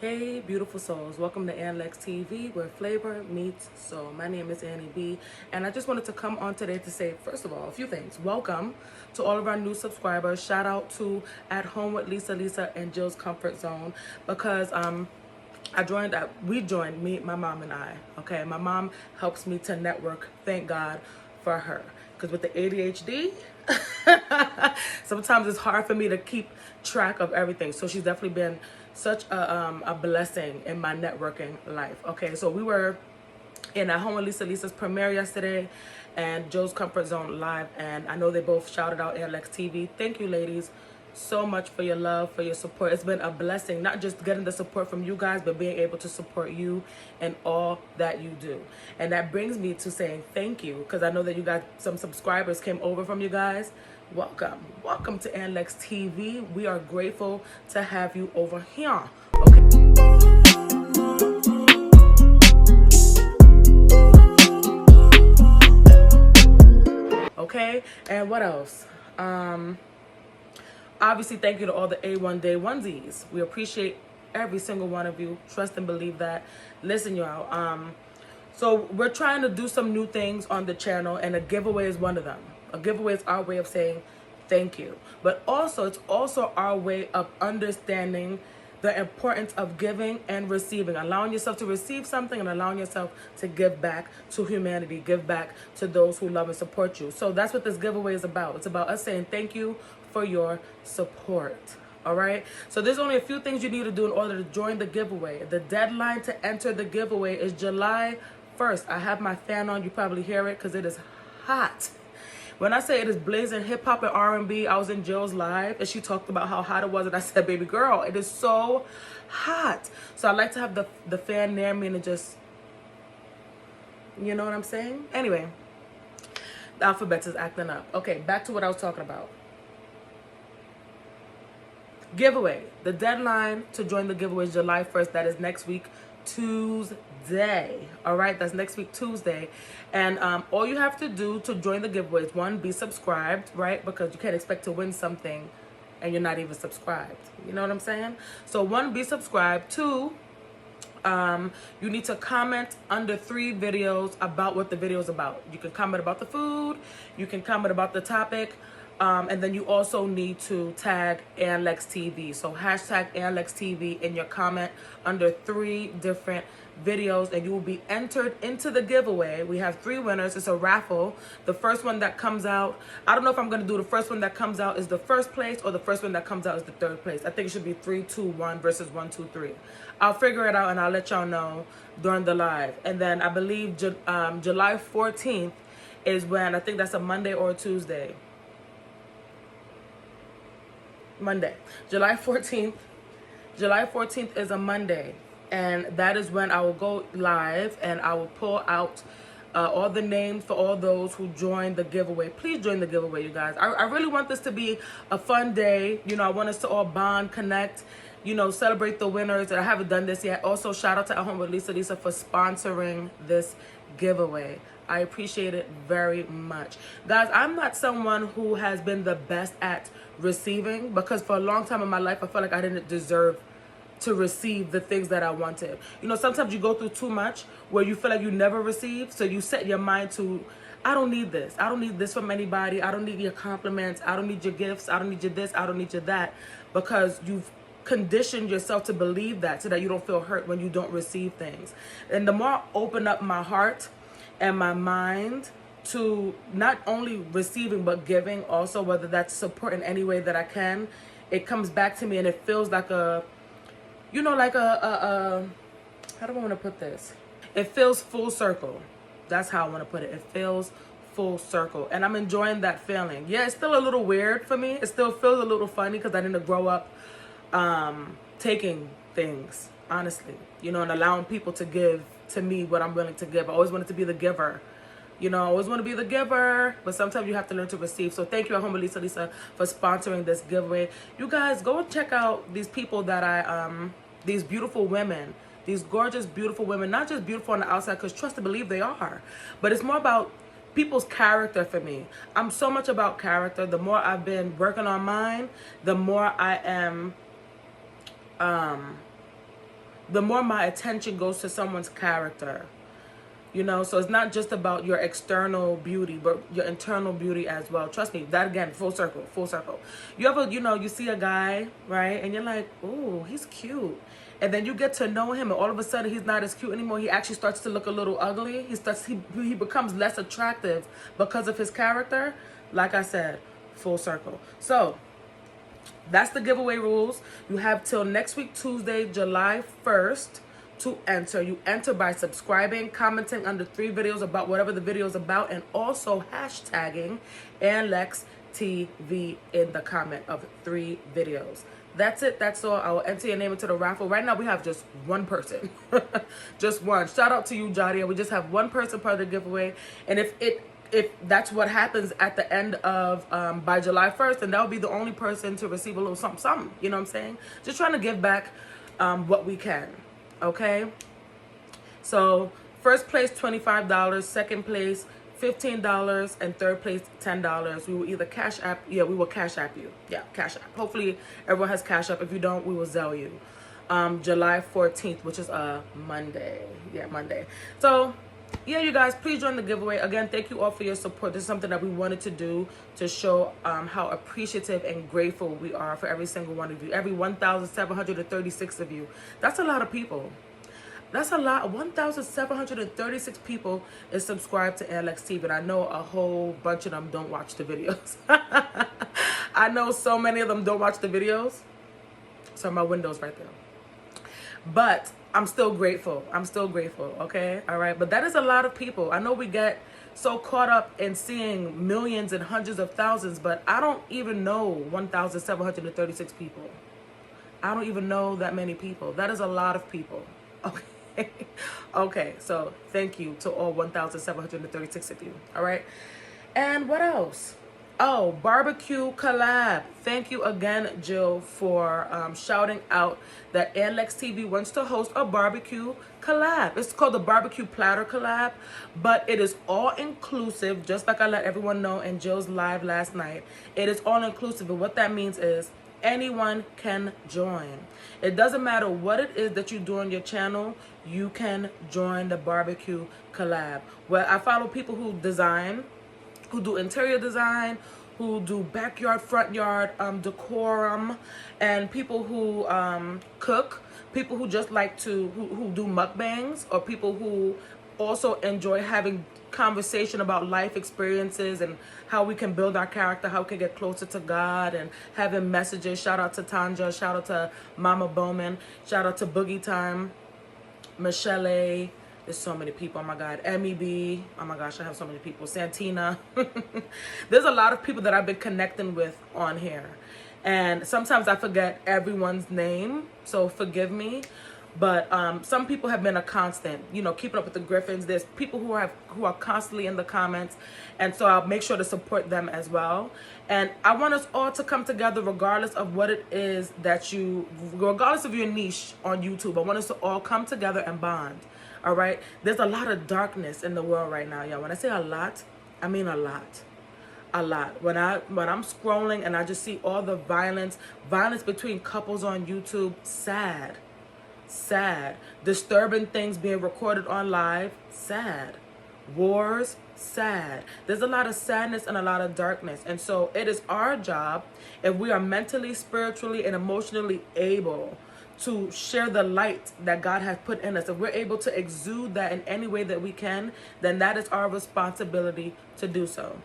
Hey, beautiful souls. Welcome to Lex TV, where flavor meets soul. My name is Annie B, and I just wanted to come on today to say, first of all, a few things. Welcome to all of our new subscribers. Shout out to At Home with Lisa, and Jill's Comfort Zone, because we joined, me, my mom and I, okay? My mom helps me to network, thank God for her. Because with the ADHD, sometimes it's hard for me to keep track of everything. So she's definitely been such a blessing in my networking life. Okay, so we were in At Home with Lisa's premiere yesterday, and Joe's Comfort Zone live, and I know they both shouted out Lex TV. Thank you, ladies, so much for your love, for your support. It's been a blessing, not just getting the support from you guys, but being able to support you and all that you do. And that brings me to saying thank you, because I know that you guys, some subscribers came over from you guys. Welcome to Lex TV. We are grateful to have you over here. Okay, and what else? Obviously, thank you to all the A1 Day onesies. We appreciate every single one of you. Trust and believe that. Listen, y'all. So we're trying to do some new things on the channel, and a giveaway is one of them. A giveaway is our way of saying thank you. But also, it's also our way of understanding the importance of giving and receiving, allowing yourself to receive something and allowing yourself to give back to humanity, give back to those who love and support you. So that's what this giveaway is about. It's about us saying thank you for your support. All right, so there's only a few things you need to do in order to join the giveaway. The deadline to enter the giveaway is July 1st. I have my fan on. You probably hear it because it is hot. When I say it is blazing hip hop and R&B, I was in Jill's live and she talked about how hot it was, and I said, baby girl, it is so hot. So I like to have the fan near me and just, you know what I'm saying? Anyway, the alphabet is acting up. Okay, back to what I was talking about. Giveaway. The deadline to join the giveaway is July 1st. That is next week, Tuesday. All right, that's next week, Tuesday. And all you have to do to join the giveaway is, one, be subscribed, right? Because you can't expect to win something and you're not even subscribed. You know what I'm saying? So one, be subscribed. Two, you need to comment under 3 videos about what the video is about. You can comment about the food, you can comment about the topic, and then you also need to tag Lex TV. So hashtag Lex TV in your comment under 3 different videos, and you will be entered into the giveaway. We have 3 winners. It's a raffle. The first one that comes out, I don't know if I'm going to do the first one that comes out is the first place or the first one that comes out is the third place. I think it should be 3, 2, 1 versus 1, 2, 3. I'll figure it out and I'll let y'all know during the live. And then I believe July 14th is when, I think that's a Monday or a Tuesday. Monday. July 14th is a Monday, and that is when I will go live and I will pull out all the names for all those who joined the giveaway. Please join the giveaway, you guys. I really want this to be a fun day. You know, I want us to all bond, connect, you know, celebrate the winners. And I haven't done this yet. Also, shout out to At Home with Lisa for sponsoring this giveaway. I appreciate it very much. Guys, I'm not someone who has been the best at receiving, because for a long time in my life, I felt like I didn't deserve to receive the things that I wanted. You know, sometimes you go through too much where you feel like you never receive. So you set your mind to, I don't need this. I don't need this from anybody. I don't need your compliments. I don't need your gifts. I don't need your this. I don't need your that. Because you've conditioned yourself to believe that, so that you don't feel hurt when you don't receive things. And the more I open up my heart and my mind to not only receiving but giving also, whether that's support in any way that I can, it comes back to me and it feels like a, you know, like a how do I want to put this? It feels full circle. That's how I want to put it. It feels full circle, and I'm enjoying that feeling. Yeah, it's still a little weird for me. It still feels a little funny because I didn't grow up taking things, honestly, you know, and allowing people to give to me what I'm willing to give. I always wanted to be the giver. You know, I always want to be the giver, but sometimes you have to learn to receive. So thank you, At Home with Lisa, for sponsoring this giveaway. You guys, go and check out these people that these beautiful women, these gorgeous, beautiful women, not just beautiful on the outside, because trust and believe they are, but it's more about people's character for me. I'm so much about character. The more I've been working on mine, the more I am the more my attention goes to someone's character. You know, so it's not just about your external beauty, but your internal beauty as well. Trust me, that again, full circle, full circle. You ever, you know, you see a guy, right? And you're like, oh, he's cute. And then you get to know him, and all of a sudden he's not as cute anymore. He actually starts to look a little ugly. He becomes less attractive because of his character. Like I said, full circle. So that's the giveaway rules. You have till next week, Tuesday, July 1st. To enter. You enter by subscribing, commenting under 3 videos about whatever the video is about, and also hashtagging AnlexTV in the comment of 3 videos. That's it. That's all. I will enter your name into the raffle. Right now we have just one person. Just one. Shout out to you, Jadia. We just have one person part of the giveaway. And if that's what happens at the end of by July 1st, then that will be the only person to receive a little something. You know what I'm saying? Just trying to give back what we can. Okay, so first place $25, second place $15, and third place $10. We will either cash app, we will cash app you. Yeah, cash app. Hopefully everyone has cash app. If you don't, we will Zelle you. July 14th, which is a Monday. Yeah, Monday. So yeah, you guys, please join the giveaway. Again, thank you all for your support. This is something that we wanted to do to show how appreciative and grateful we are for every single one of you. Every 1,736 of you. That's a lot of people. That's a lot. 1,736 people is subscribed to Anlex TV. And I know a whole bunch of them don't watch the videos. I know so many of them don't watch the videos. So my window's right there. But I'm still grateful. I'm still grateful. Okay. All right. But that is a lot of people. I know we get so caught up in seeing millions and hundreds of thousands, but I don't even know 1,736 people. I don't even know that many people. That is a lot of people. Okay. Okay. So thank you to all 1,736 of you. All right. And what else? Oh, BBQ Collab. Thank you again, Jill, for shouting out that Anlex TV wants to host a barbecue collab. It's called the BBQ Platter Collab, but it is all inclusive, just like I let everyone know in Jill's live last night. It is all inclusive, and what that means is anyone can join. It doesn't matter what it is that you do on your channel, you can join the barbecue collab. Well, I follow people who design, who do interior design, who do backyard, front yard decorum, and people who cook, people who just like to, who do mukbangs, or people who also enjoy having conversation about life experiences and how we can build our character, how we can get closer to God, and having messages. Shout out to Tanja, shout out to Mama Bowman, shout out to Boogie Time, Michelle A. There's so many people. Oh my God. MEB. Oh my gosh, I have so many people. Santina. There's a lot of people that I've been connecting with on here. And sometimes I forget everyone's name, so forgive me. But some people have been a constant, you know, keeping up with the Griffins. There's people who are constantly in the comments. And so I'll make sure to support them as well. And I want us all to come together regardless of what it is that regardless of your niche on YouTube. I want us to all come together and bond. All right. There's a lot of darkness in the world right now, y'all. When I say a lot, I mean a lot. A lot. When I'm scrolling and I just see all the violence between couples on YouTube, sad. Disturbing things being recorded on live, sad. Wars, sad. There's a lot of sadness and a lot of darkness. And so it is our job, if we are mentally, spiritually, and emotionally able to share the light that God has put in us. If we're able to exude that in any way that we can, then that is our responsibility to do so.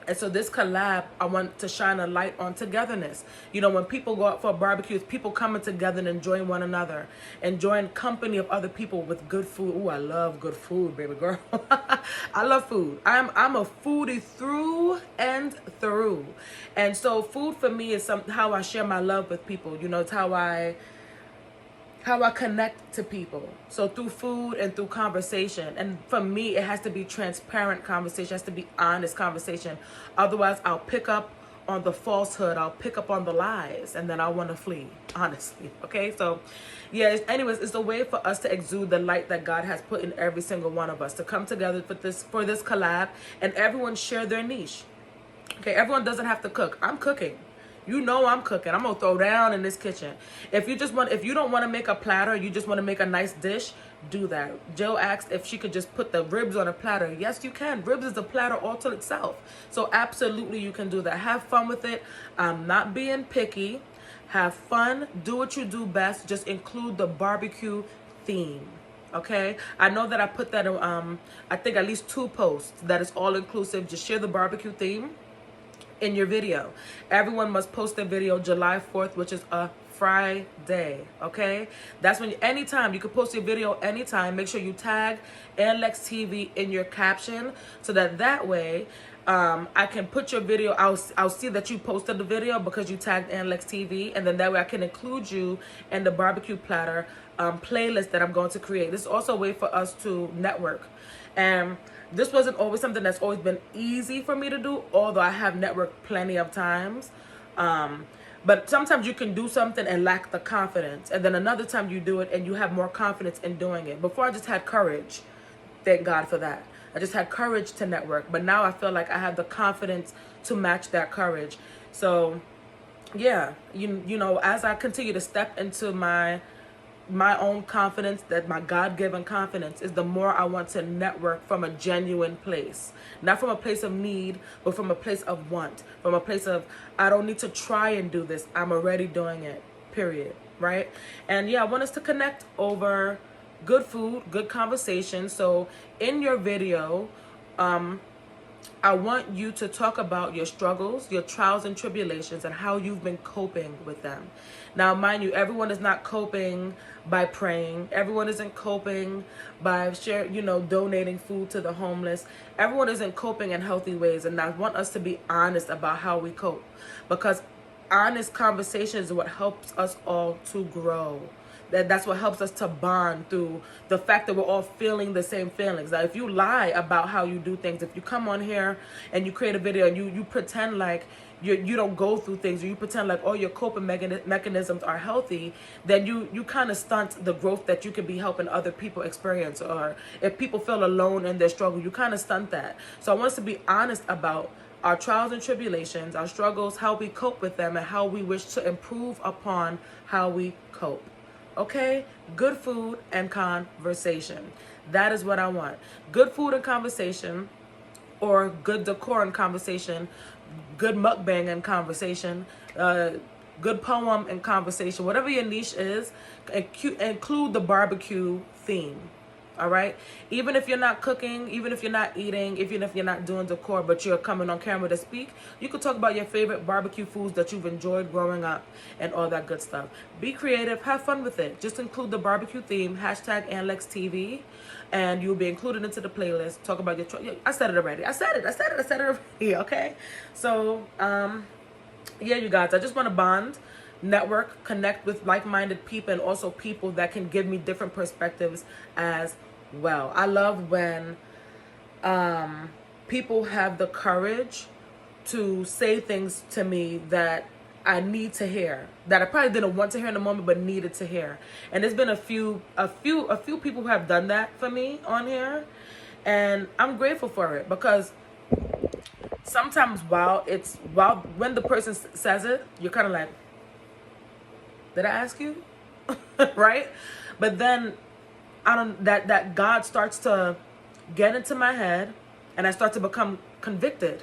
And so this collab, I want to shine a light on togetherness. You know, when people go out for barbecues, people coming together and enjoying one another, enjoying company of other people with good food. Ooh, I love good food, baby girl. I love food. I'm a foodie through and through. And so food for me is how I share my love with people. You know, it's how I connect to people. So through food and through conversation. And for me, it has to be transparent conversation. It has to be honest conversation. Otherwise, I'll pick up on the falsehood. I'll pick up on the lies. And then I want to flee, honestly. Okay? So, yeah. Anyways, it's a way for us to exude the light that God has put in every single one of us. To come together for this collab. And everyone share their niche. Okay? Everyone doesn't have to cook. I'm cooking. You know I'm cooking. I'm gonna throw down in this kitchen. If you don't want to make a platter, you just want to make a nice dish, do that. Jill asked if she could just put the ribs on a platter. Yes, you can. Ribs is a platter all to itself. So absolutely you can do that. Have fun with it. I'm not being picky. Have fun. Do what you do best. Just include the barbecue theme. Okay, I know that I put that in, I think at least 2 posts that is all inclusive. Just share the barbecue theme in your video. Everyone must post their video July 4th, which is a Friday. Okay, that's when anytime you can post your video anytime. Make sure you tag Lex TV in your caption so that way I can put your video. I'll see that you posted the video because you tagged Lex TV, and then that way I can include you in the barbecue platter playlist that I'm going to create. This is also a way for us to network, and this wasn't always something that's always been easy for me to do, although I have networked plenty of times. But sometimes you can do something and lack the confidence, and then another time you do it and you have more confidence in doing it. Before I just had courage. Thank God for that. I just had courage to network, but now I feel like I have the confidence to match that courage. So yeah, you know, as I continue to step into my own confidence, that my God-given confidence, is the more I want to network from a genuine place. Not from a place of need, but from a place of want. From a place of, I don't need to try and do this. I'm already doing it, period, right? And yeah, I want us to connect over good food, good conversation. So in your video, I want you to talk about your struggles, your trials and tribulations, and how you've been coping with them. Now, mind you, everyone is not coping by praying. Everyone isn't coping by donating food to the homeless. Everyone isn't coping in healthy ways. And I want us to be honest about how we cope, because honest conversations is what helps us all to grow. That's what helps us to bond through the fact that we're all feeling the same feelings. Now, if you lie about how you do things, if you come on here and you create a video and you pretend like you don't go through things, or you pretend like all your coping mechanisms are healthy, then you kind of stunt the growth that you could be helping other people experience. Or if people feel alone in their struggle, you kind of stunt that. So I want us to be honest about our trials and tribulations, our struggles, how we cope with them, and how we wish to improve upon how we cope. Okay, good food and conversation. That is what I want. Good food and conversation, or good decor and conversation, good mukbang and conversation, good poem and conversation. Whatever your niche is, include the barbecue theme. All right, even if you're not cooking, even if you're not eating, even if you're not doing decor, but you're coming on camera to speak, you could talk about your favorite barbecue foods that you've enjoyed growing up and all that good stuff. Be creative, have fun with it. Just include the barbecue theme, hashtag #AnlexTV, and you'll be included into the playlist. Talk about your I said it already. I said it already. Okay, so yeah, you guys, I just want to bond, network, connect with like-minded people, and also people that can give me different perspectives as well. I love when people have the courage to say things to me that I need to hear, that I probably didn't want to hear in the moment, but needed to hear. And there's been a few people who have done that for me on here, and I'm grateful for it, because sometimes when the person says it, you're kind of like, did I ask you? Right? But then that God starts to get into my head, and I start to become convicted.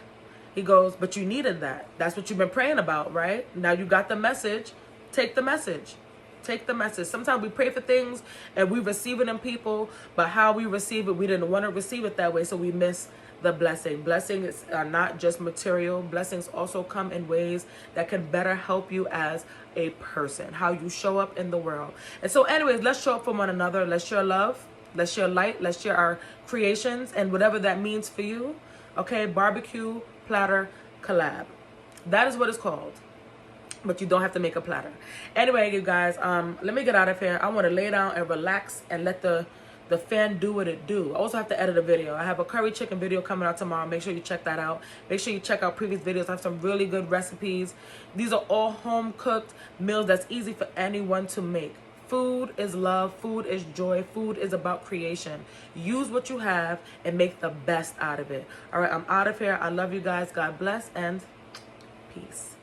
He goes, but you needed that. That's what you've been praying about, right? Now you got the message. Take the message. Take the message. Sometimes we pray for things and we receive it in people, but how we receive it, we didn't want to receive it that way, so we miss the blessing. Blessings are not just material. Blessings also come in ways that can better help you as a person, how you show up in the world. And so anyways, let's show up for one another. Let's share love. Let's share light. Let's share our creations and whatever that means for you. Okay, BBQ Platter Collab. That is what it's called. But you don't have to make a platter. Anyway, you guys, let me get out of here. I want to lay down and relax and let the fan do what it do. I also have to edit a video. I have a curry chicken video coming out tomorrow. Make sure you check that out. Make sure you check out previous videos. I have some really good recipes. These are all home cooked meals that's easy for anyone to make. Food is love. Food is joy. Food is about creation. Use what you have and make the best out of it. All right, I'm out of here. I love you guys. God bless and peace.